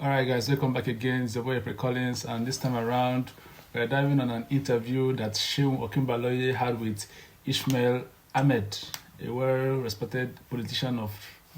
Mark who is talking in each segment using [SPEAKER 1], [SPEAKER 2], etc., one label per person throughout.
[SPEAKER 1] Alright guys, welcome back again. It's your boy April Collins, and this time around we're diving on an interview that Sheung Okimbaloye had with Ismail Ahmed, a well-respected politician of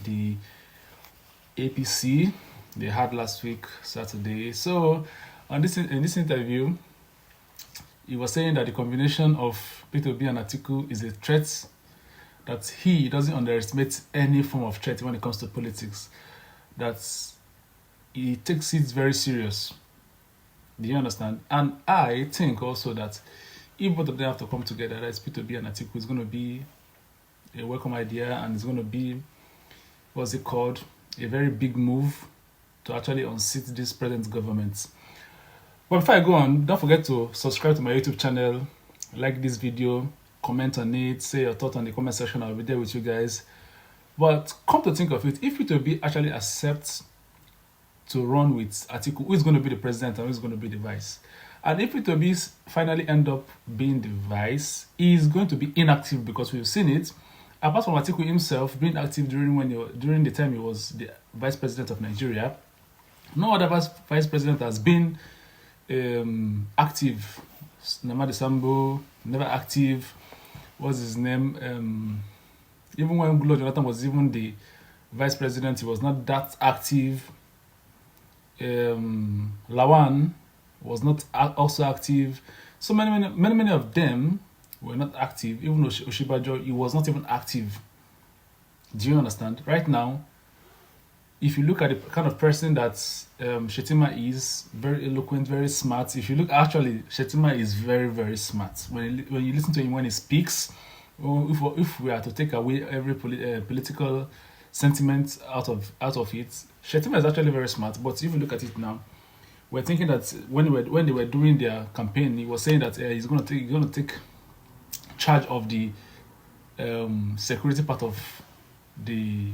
[SPEAKER 1] the APC. They had last week, Saturday. So in this interview, he was saying that the combination of P2B and Atiku is a threat, that he doesn't underestimate any form of threat when it comes to politics, that he takes it very serious. Do you understand? And I think also that if both of them have to come together, that's P2B and Atiku, is going to be a welcome idea, and it's going to be, what's it called, a very big move to actually unseat this present government. But before I go on, don't forget to subscribe to my YouTube channel, like this video, comment on it, say your thoughts on the comment section. I'll be there with you guys. But come to think of it, if P2B actually accepts to run with Atiku, who is going to be the president and who is going to be the vice? And if P2B finally end up being the vice, he is going to be inactive, because we've seen it. Apart from Atiku himself being active during the time he was the vice president of Nigeria, no other vice president has been active. Namadi Sambo, never active. What's his name? Even when Goodluck Jonathan was even the vice president, he was not that active. Lawan was not also active. So many of them were not active. Even Oshibajo, he was not even active. Do you understand? Right now, if you look at the kind of person that Shetima is, very eloquent, very smart. If you look, actually, Shetima is very, very smart. When you listen to him when he speaks, if we are to take away every political sentiment out of it, Shetima is actually very smart. But if you look at it now, we're thinking that when they were doing their campaign, he was saying that he's going to take charge of the security part of the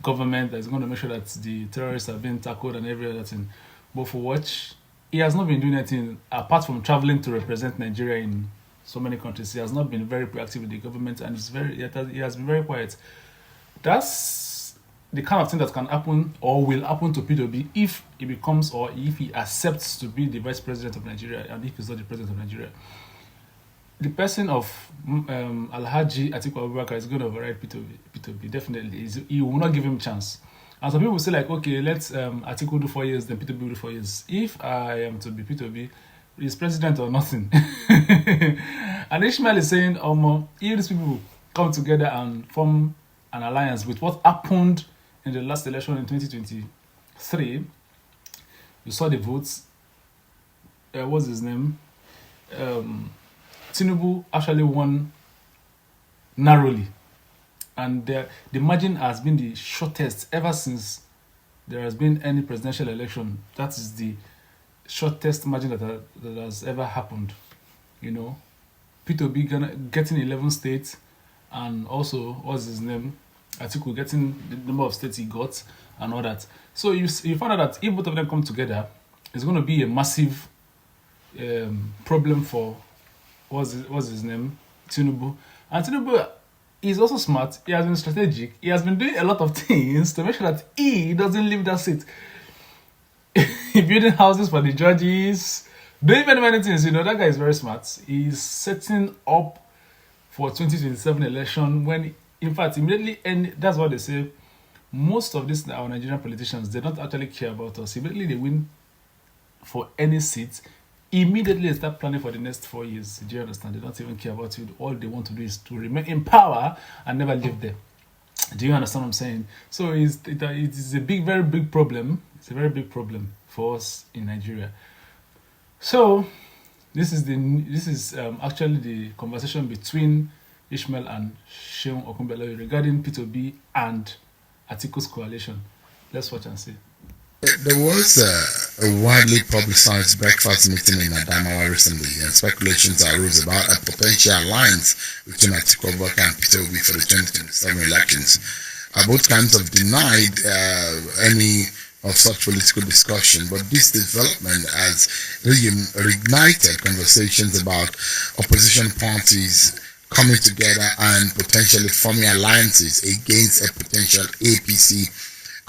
[SPEAKER 1] government, that is going to make sure that the terrorists are being tackled and every other thing. But for what, he has not been doing anything apart from traveling to represent Nigeria in so many countries. He has not been very proactive with the government, and he has been very quiet. That's the kind of thing that can happen or will happen to P2B if he becomes, or if he accepts to be the vice president of Nigeria, and if he's not the president of Nigeria. The person of Alhaji Atiku Abubakar is going to override P2B. Definitely. He will not give him a chance. And some people say, like, okay, let's Atiku do 4 years, then P2B do 4 years. If I am to be P2B, is president or nothing. And Ishmael is saying, if these people come together and form an alliance with what happened in the last election in 2023, you saw the votes. What's his name? Tinubu actually won narrowly, and the margin has been the shortest ever since there has been any presidential election. That is the shortest margin that has ever happened. You know, P2B getting 11 states, and also, what's his name, Atiku getting the number of states he got and all that. So you find out that if both of them come together, it's going to be a massive problem for what's his name, Tinubu. And Tinubu is also smart. He has been strategic. He has been doing a lot of things to make sure that he doesn't leave that seat. Building houses for the judges, doing many things. You know, that guy is very smart. He's setting up for 2027 election, when, in fact, immediately, and that's what they say, most of these our Nigerian politicians, they don't actually care about us. Immediately they win for any seat, immediately they start planning for the next 4 years. Do you understand? They don't even care about you. All they want to do is to remain in power and never leave there. Do you understand what I'm saying? So it is a very big problem. It's a very big problem for us in Nigeria. So this is actually the conversation between Ishmael and Sheung Okimbaloye regarding P2B and Atiku's coalition. Let's watch and see.
[SPEAKER 2] There was a widely publicized breakfast meeting in Adamawa recently, and speculations arose about a potential alliance between Atiku Abubakar and P2B for the 2027 elections. Both camps have denied any of such political discussion, but this development has reignited conversations about opposition parties coming together and potentially forming alliances against a potential APC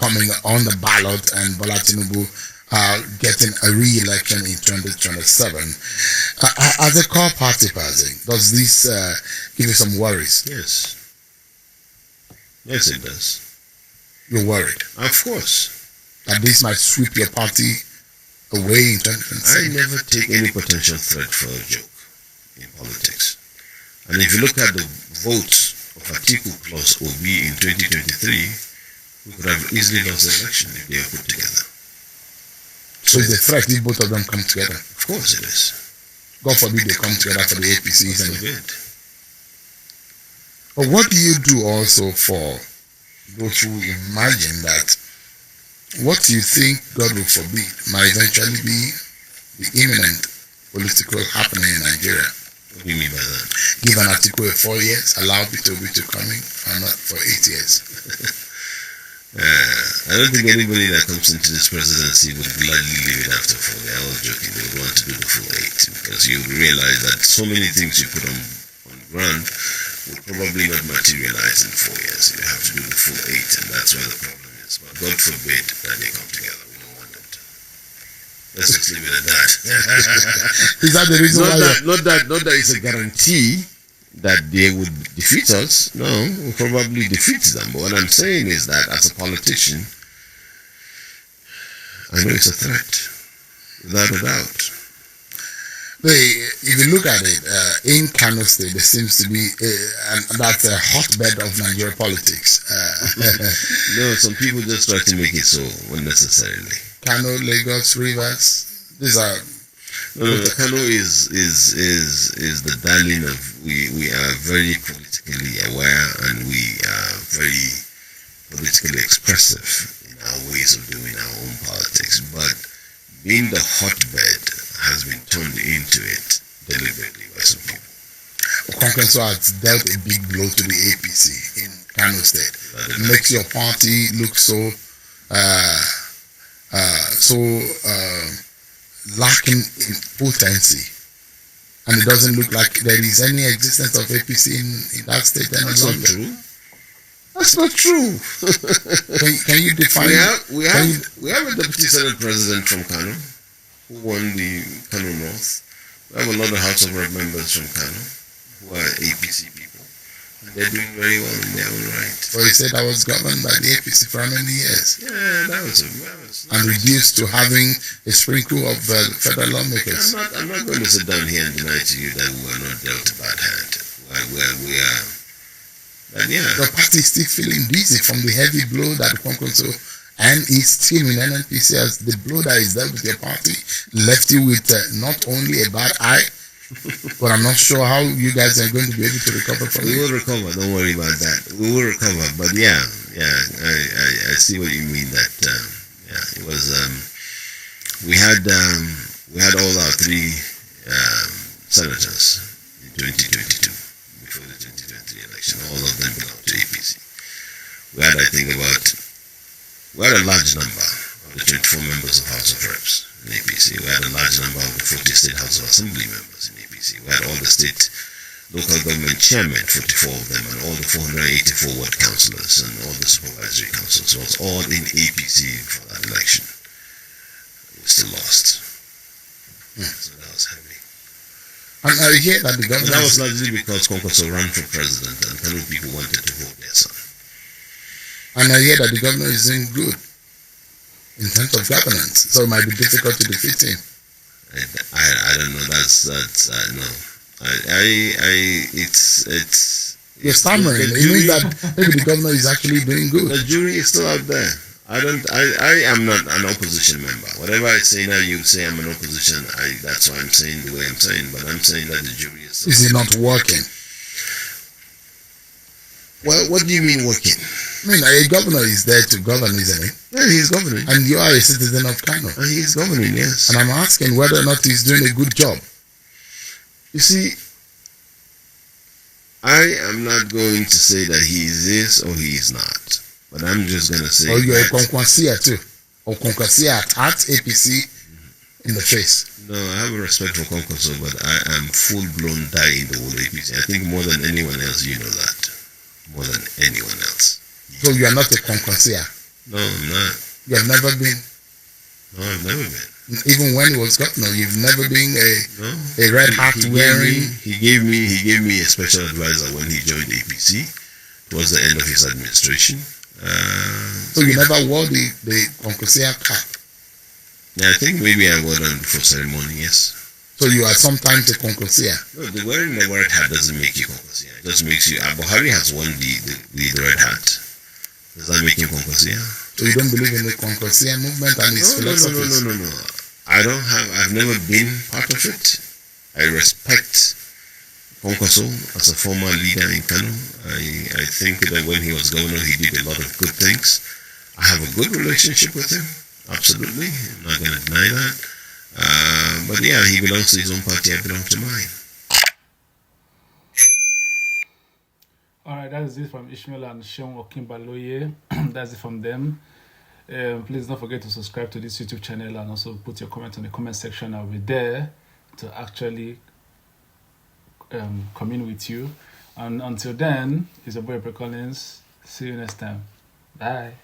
[SPEAKER 2] coming on the ballot and Bola Tinubu getting a re-election in 2027. As a core party person, does this give you some worries?
[SPEAKER 3] Yes. Yes, it does.
[SPEAKER 2] You're worried?
[SPEAKER 3] Of course.
[SPEAKER 2] That this might sweep your party away in 2027?
[SPEAKER 3] I never take any potential threat for a joke in politics. And if you look at the votes of Atiku plus Obi in 2023, we could have easily lost the election if they were put together.
[SPEAKER 2] So it's a threat if both of them come together?
[SPEAKER 3] Of course it is.
[SPEAKER 2] God forbid they come together for the APC.
[SPEAKER 3] God forbid.
[SPEAKER 2] But what do you do also for those who imagine that what you think, God will forbid, might eventually be the imminent political happening in Nigeria?
[SPEAKER 3] What do you mean by that?
[SPEAKER 2] Give an Atiku 4 years, allow Peter Obi to come in, and not for 8 years.
[SPEAKER 3] I don't think anybody that comes into this presidency would gladly leave it after 4. They're all joking. They would want to do the full 8 because you realize that so many things you put on ground will probably not materialize in 4 years. You have to do the full 8, and that's where the problem is. But God forbid that they come together. We don't want them to. Let's just leave it at that.
[SPEAKER 2] Is that the reason why?
[SPEAKER 3] Not that it's a guarantee that they would defeat us. No, we'll probably defeat them. But what I'm saying is that as a politician, I know it's a threat, without a doubt.
[SPEAKER 2] If you look at it, in Kano State, there seems to be that's a hotbed of Nigerian politics.
[SPEAKER 3] No, some people just try to make it so unnecessarily.
[SPEAKER 2] Kano, Lagos, Rivers, these are.
[SPEAKER 3] No, Kano is the darling of. We are very politically aware and we are very politically expressive in our ways of doing our own politics. But being the hotbed has been turned into it deliberately by some people.
[SPEAKER 2] Okonkenso has dealt a big blow to the APC in Kano State. It makes your party look so lacking in potency, and it doesn't look like there is any existence of APC in that state any
[SPEAKER 3] That's
[SPEAKER 2] longer.
[SPEAKER 3] not true. That's not true.
[SPEAKER 2] Can you define?
[SPEAKER 3] We have a deputy senate president from Kano who won the Kano North. We have a lot of House of Rep members from Kano who are APC people. And they're doing very well in their own right.
[SPEAKER 2] Well, you said I was governed by the APC for how many years?
[SPEAKER 3] Yeah, that was
[SPEAKER 2] And reduced to having a sprinkle of federal lawmakers.
[SPEAKER 3] I'm not going to sit down here and deny to you that we are not dealt a bad hand. We are. And yeah.
[SPEAKER 2] The party is still feeling dizzy from the heavy blow that Okonkenso and his team in NNPC, as the blow that is dealt with your party left you with not only a bad eye, but I'm not sure how you guys are going to be able to recover from it.
[SPEAKER 3] We will recover. Don't worry about that. We will recover. But yeah, I see what you mean. That it was. We had all our 3 senators in 2022 before the 2023 election. All of them belong to APC. We had a large number of the 24 members of House of Reps in APC. We had a large number of the 40 State House of Assembly members in APC. We had all the state local government chairmen, 44 of them, and all the 484 ward councillors and all the supervisory councils was all in APC for that election. We still lost. So that was heavy.
[SPEAKER 2] And I hear that the government...
[SPEAKER 3] That was largely because Okonkenso ran for president and Kano people wanted to vote their son.
[SPEAKER 2] And I hear that the governor is doing good in terms of governance, so it might be difficult to defeat him.
[SPEAKER 3] I don't know. That's no. It's.
[SPEAKER 2] You're stammering. It means that maybe the governor is actually doing good.
[SPEAKER 3] The jury is still out there. I am not an opposition member. Whatever I say now, you say I'm an opposition. That's why I'm saying the way I'm saying. But I'm saying that the jury is still.
[SPEAKER 2] Is it not working?
[SPEAKER 3] Well, what do you mean working?
[SPEAKER 2] I mean, a governor is there to govern, isn't he?
[SPEAKER 3] Yeah, he's governing.
[SPEAKER 2] And you are a citizen of Kano.
[SPEAKER 3] And he's governing, yes.
[SPEAKER 2] And I'm asking whether or not he's doing a good job.
[SPEAKER 3] You see, I am not going to say that he is this or he is not. But I'm just going to say...
[SPEAKER 2] Or you're a Okonkwasiya too. Okonkwasiya attacked APC in the face.
[SPEAKER 3] No, I have a respect for Okonkenso, but I am full-blown die in the whole APC. I think more than anyone else, you know that. More than anyone else.
[SPEAKER 2] So you are not a Okonkwasiya?
[SPEAKER 3] No, I'm not.
[SPEAKER 2] You have never been?
[SPEAKER 3] No, I've never been.
[SPEAKER 2] Even when he was governor, you've never been
[SPEAKER 3] No.
[SPEAKER 2] a red hat wearing?
[SPEAKER 3] He gave me a special advisor when he joined APC towards the end of his administration.
[SPEAKER 2] So you never wore the Concosia cap?
[SPEAKER 3] Yeah, I think maybe I wore them for ceremony, yes.
[SPEAKER 2] So you are sometimes a Concosia?
[SPEAKER 3] No, wearing the red hat doesn't make you Concosia. It just makes you... Buhari has worn the red hat. Does that make him Concosia?
[SPEAKER 2] So you don't believe in the Concosia movement and its philosophies?
[SPEAKER 3] No. I've never been part of it. I respect Konkoso as a former leader in Kano. I think that when he was governor, he did a lot of good things. I have a good relationship with him, absolutely. I'm not going to deny that. But yeah, he belongs to his own party, I belong to mine.
[SPEAKER 1] Alright, that is it from Ishmael and Sean Okimbaloye. That's it from them. Please don't forget to subscribe to this YouTube channel and also put your comment in the comment section. I'll be there to actually commune with you. And until then, it's your boy Collins. See you next time. Bye.